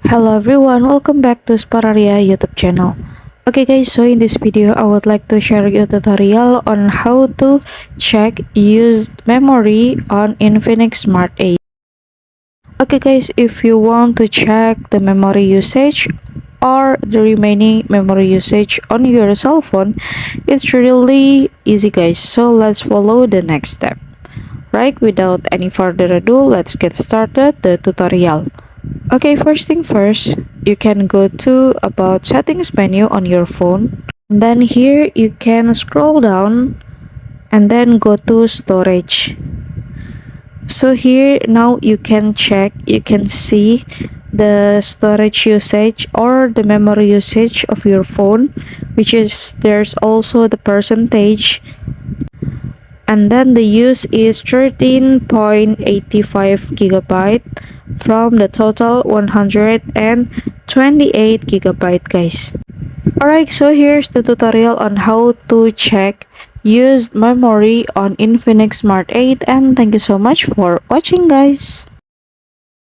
Hello everyone, welcome back to Spararia YouTube channel. Okay guys, so in this video I would like to share you a tutorial on how to check used memory on Infinix Smart 8. Okay guys, if you want to check the memory usage or the remaining memory usage on your cell phone, it's really easy guys. So let's follow the next step. Right, without any further ado, let's get started the tutorial. Okay, first thing first, you can go to about settings menu on your phone. Then here you can scroll down and then go to storage. So here now you can check, you can see the storage usage or the memory usage of your phone, which is there's also the percentage, and then the use is 13.85 gigabyte from the total 128 gigabyte guys. Alright, so here's the tutorial on how to check used memory on Infinix Smart 8, and thank you so much for watching guys.